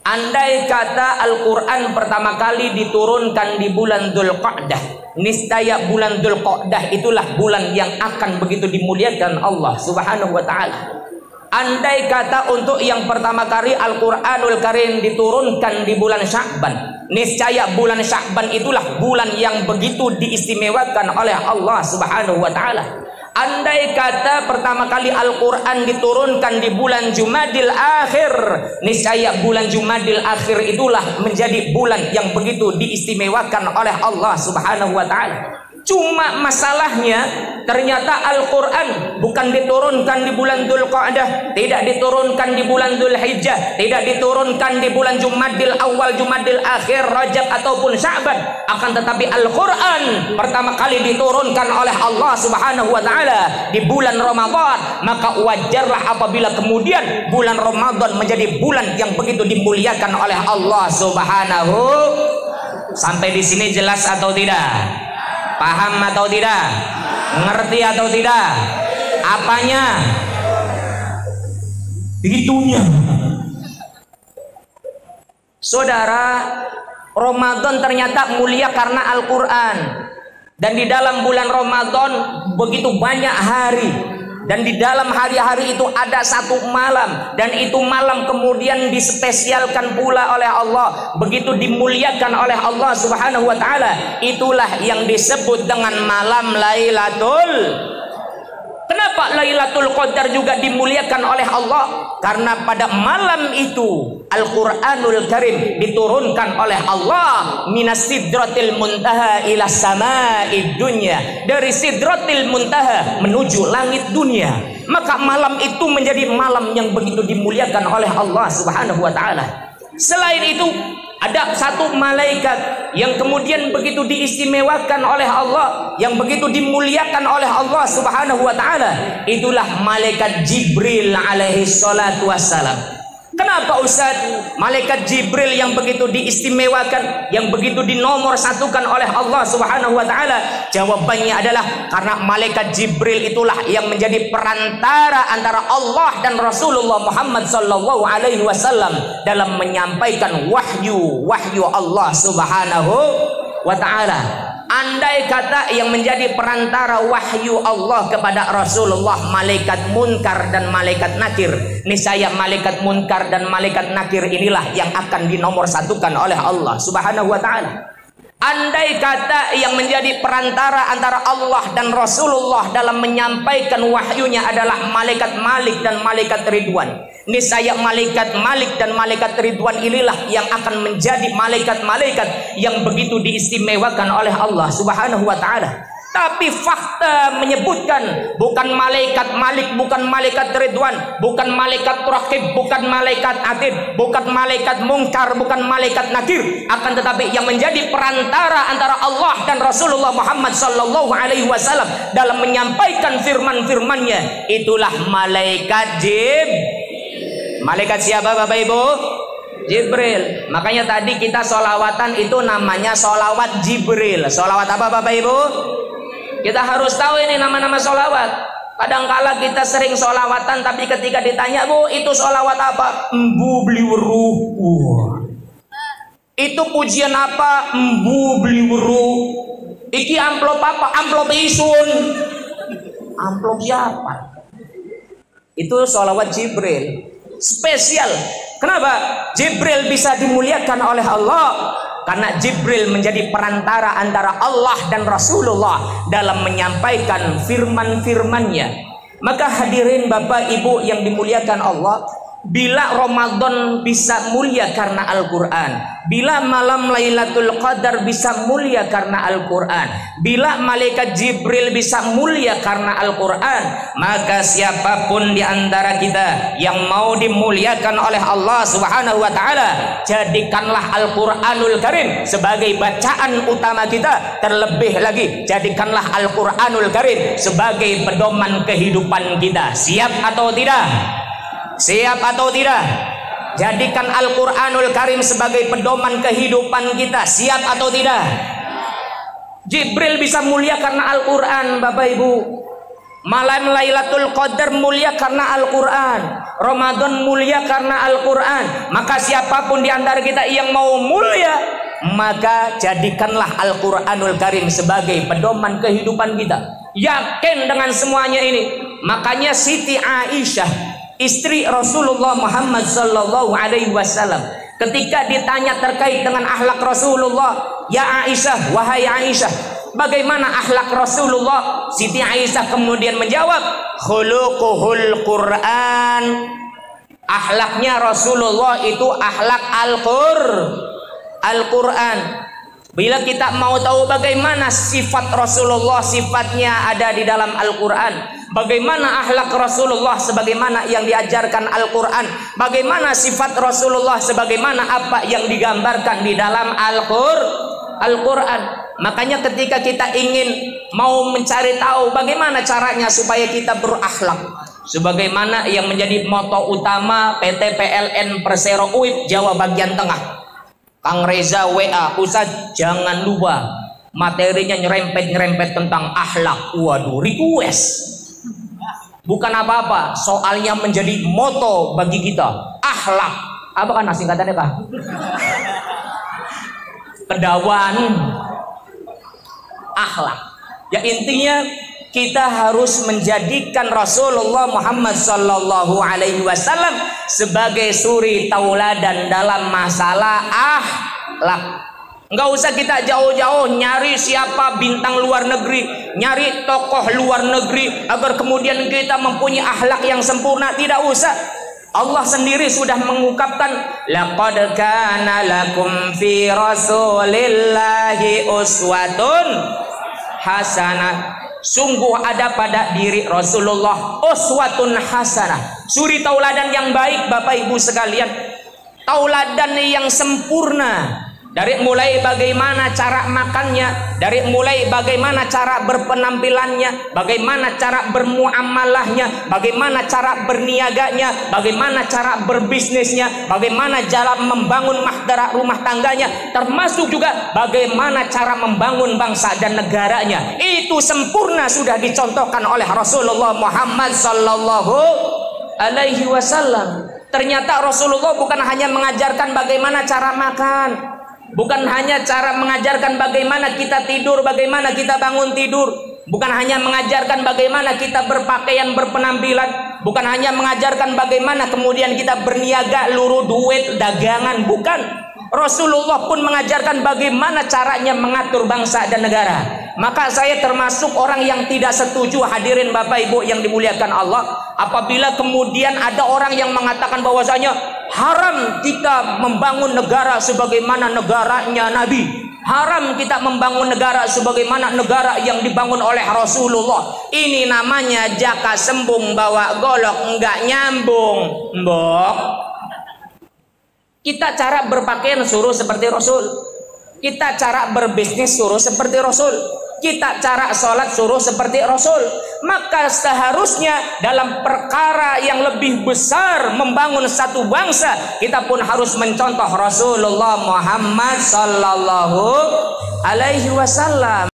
Andai kata Al-Quran pertama kali diturunkan di bulan Dzulqa'dah, niscaya bulan Dzulqa'dah itulah bulan yang akan begitu dimuliakan Allah Subhanahu wa ta'ala. Andai kata untuk yang pertama kali Al-Quranul Karim diturunkan di bulan Sya'ban, niscaya bulan Sya'ban itulah bulan yang begitu diistimewakan oleh Allah Subhanahu wa ta'ala. Andai kata pertama kali Al-Quran diturunkan di bulan Jumadil Akhir, niscaya bulan Jumadil Akhir itulah menjadi bulan yang begitu diistimewakan oleh Allah Subhanahu wa ta'ala. Cuma masalahnya ternyata Al-Quran bukan diturunkan di bulan Dzulqa'dah, tidak diturunkan di bulan Dzulhijjah, tidak diturunkan di bulan Jumadil Awal, Jumadil Akhir, Rajab ataupun Sya'ban. Akan tetapi Al-Quran pertama kali diturunkan oleh Allah Subhanahu wa ta'ala di bulan Ramadan. Maka wajarlah apabila kemudian bulan Ramadan menjadi bulan yang begitu dimuliakan oleh Allah Subhanahu. Sampai di sini jelas atau tidak? Paham atau tidak? Ngerti atau tidak? Apanya? Itunya. Saudara, Ramadan ternyata mulia karena Al-Quran. Dan di dalam bulan Ramadan begitu banyak hari. Dan di dalam hari-hari itu ada satu malam, dan itu malam kemudian dispesialkan pula oleh Allah, begitu dimuliakan oleh Allah Subhanahu wa ta'ala. Itulah yang disebut dengan malam Lailatul. Kenapa Lailatul Qadar juga dimuliakan oleh Allah? Karena pada malam itu Al-Quranul Karim diturunkan oleh Allah minas sidratil muntaha ila sama'id dunya, dari sidratil muntaha menuju langit dunia. Maka malam itu menjadi malam yang begitu dimuliakan oleh Allah Subhanahu wa ta'ala. Selain itu ada satu malaikat yang kemudian begitu diistimewakan oleh Allah, yang begitu dimuliakan oleh Allah Subhanahu wa ta'ala. Itulah malaikat Jibril alaihi salatu wassalam. Kenapa Ustaz? Malaikat Jibril yang begitu diistimewakan, yang begitu dinomor satukan oleh Allah Subhanahu wa ta'ala. Jawabannya adalah karena malaikat Jibril itulah yang menjadi perantara antara Allah dan Rasulullah Muhammad sallallahu alaihi wasallam dalam menyampaikan wahyu Allah Subhanahu wa ta'ala. Andai kata yang menjadi perantara wahyu Allah kepada Rasulullah malaikat Munkar dan malaikat Nakir, niscaya malaikat Munkar dan malaikat Nakir inilah yang akan dinomorsatukan oleh Allah Subhanahu wa ta'ala. Andai kata yang menjadi perantara antara Allah dan Rasulullah dalam menyampaikan wahyunya adalah malaikat Malik dan malaikat Ridwan, niscaya malaikat Malik dan malaikat Ridwan inilah yang akan menjadi malaikat-malaikat yang begitu diistimewakan oleh Allah Subhanahu wa ta'ala. Tapi fakta menyebutkan bukan malaikat Malik, bukan malaikat Ridwan, bukan malaikat Raqib, bukan malaikat Atid, bukan malaikat Munkar, bukan malaikat Nakir. Akan tetapi yang menjadi perantara antara Allah dan Rasulullah Muhammad sallallahu alaihi wasallam dalam menyampaikan firman-firmannya itulah malaikat Malaikat siapa Bapak Ibu? Jibril. Makanya tadi kita sholawatan itu namanya sholawat Jibril. Sholawat apa Bapak Ibu? Kita harus tahu ini nama-nama sholawat. Kadangkala kita sering sholawatan, tapi ketika ditanya, Bu, itu sholawat apa? Embu beli weruh. Itu pujian apa? Embu beli weruh. Iki amplop apa? Amplop isun. Amplop siapa? Itu sholawat Jibril. Spesial. Kenapa? Jibril bisa dimuliakan oleh Allah karena Jibril menjadi perantara antara Allah dan Rasulullah dalam menyampaikan firman-firmannya. Maka hadirin Bapak Ibu yang dimuliakan Allah, bila Ramadan bisa mulia karena Al-Quran, bila malam Lailatul Qadar bisa mulia karena Al-Quran, bila malaikat Jibril bisa mulia karena Al-Quran, maka siapapun di antara kita yang mau dimuliakan oleh Allah Subhanahu wa ta'ala, jadikanlah Al-Quranul Karim sebagai bacaan utama kita. Terlebih lagi, jadikanlah Al-Quranul Karim sebagai pedoman kehidupan kita. Siap atau tidak? Siap atau tidak? Jadikan Al-Quranul Karim sebagai pedoman kehidupan kita. Siap atau tidak? Jibril bisa mulia karena Al-Quran Bapak Ibu. Malam Lailatul Qadar mulia karena Al-Quran. Ramadan mulia karena Al-Quran. Maka siapapun di antara kita yang mau mulia, maka jadikanlah Al-Quranul Karim sebagai pedoman kehidupan kita. Yakin dengan semuanya ini. Makanya Siti Aisyah, istri Rasulullah Muhammad sallallahu alaihi wasallam, ketika ditanya terkait dengan akhlak Rasulullah, ya Aisyah, wahai Aisyah, bagaimana akhlak Rasulullah? Siti Aisyah kemudian menjawab, khuluquhul Quran. Akhlaknya Rasulullah itu akhlak Al-Quran. Bila kita mau tahu bagaimana sifat Rasulullah, sifatnya ada di dalam Al-Quran. Bagaimana akhlak Rasulullah sebagaimana yang diajarkan Al-Quran. Bagaimana sifat Rasulullah sebagaimana apa yang digambarkan di dalam Al-Quran. Makanya ketika kita ingin mau mencari tahu bagaimana caranya supaya kita berakhlak, sebagaimana yang menjadi moto utama PT PLN Persero UIP Jawa bagian tengah, Kang Reza WA, Ustaz jangan lupa materinya nyerempet tentang akhlak. Waduh, request. Bukan apa-apa, soalnya menjadi moto bagi kita. Akhlak. Apa kan singkatannya, Pak? Kedawan. Akhlak. Ya intinya kita harus menjadikan Rasulullah Muhammad sallallahu alaihi wasallam sebagai suri tauladan dalam masalah akhlak. Enggak usah kita jauh-jauh nyari siapa bintang luar negeri, nyari tokoh luar negeri agar kemudian kita mempunyai akhlak yang sempurna. Tidak usah. Allah sendiri sudah mengungkapkan, laqad kana lakum fi rasulillahi uswatun hasanah. Sungguh ada pada diri Rasulullah uswatun hasanah, suri tauladan yang baik Bapak Ibu sekalian. Tauladan yang sempurna. Dari mulai bagaimana cara makannya, dari mulai bagaimana cara berpenampilannya, bagaimana cara bermuamalahnya, bagaimana cara berniaganya, bagaimana cara berbisnisnya, bagaimana jalan membangun mahdara rumah tangganya, termasuk juga bagaimana cara membangun bangsa dan negaranya. Itu sempurna sudah dicontohkan oleh Rasulullah Muhammad sallallahu alaihi wasallam. Ternyata Rasulullah bukan hanya mengajarkan bagaimana cara makan, bukan hanya cara mengajarkan bagaimana kita tidur, bagaimana kita bangun tidur, bukan hanya mengajarkan bagaimana kita berpakaian, berpenampilan, bukan hanya mengajarkan bagaimana kemudian kita berniaga, luruh duit, dagangan, bukan. Rasulullah pun mengajarkan bagaimana caranya mengatur bangsa dan negara. Maka saya termasuk orang yang tidak setuju, hadirin Bapak Ibu yang dimuliakan Allah, apabila kemudian ada orang yang mengatakan bahwasanya haram kita membangun negara sebagaimana negaranya Nabi, haram kita membangun negara sebagaimana negara yang dibangun oleh Rasulullah. Ini namanya jaka sembung bawa golok, enggak nyambung, mbok. Kita cara berpakaian suruh seperti Rasul, kita cara berbisnis suruh seperti Rasul, kita cara sholat suruh seperti Rasul. Maka seharusnya dalam perkara yang lebih besar membangun satu bangsa, kita pun harus mencontoh Rasulullah Muhammad sallallahu alaihi wasallam.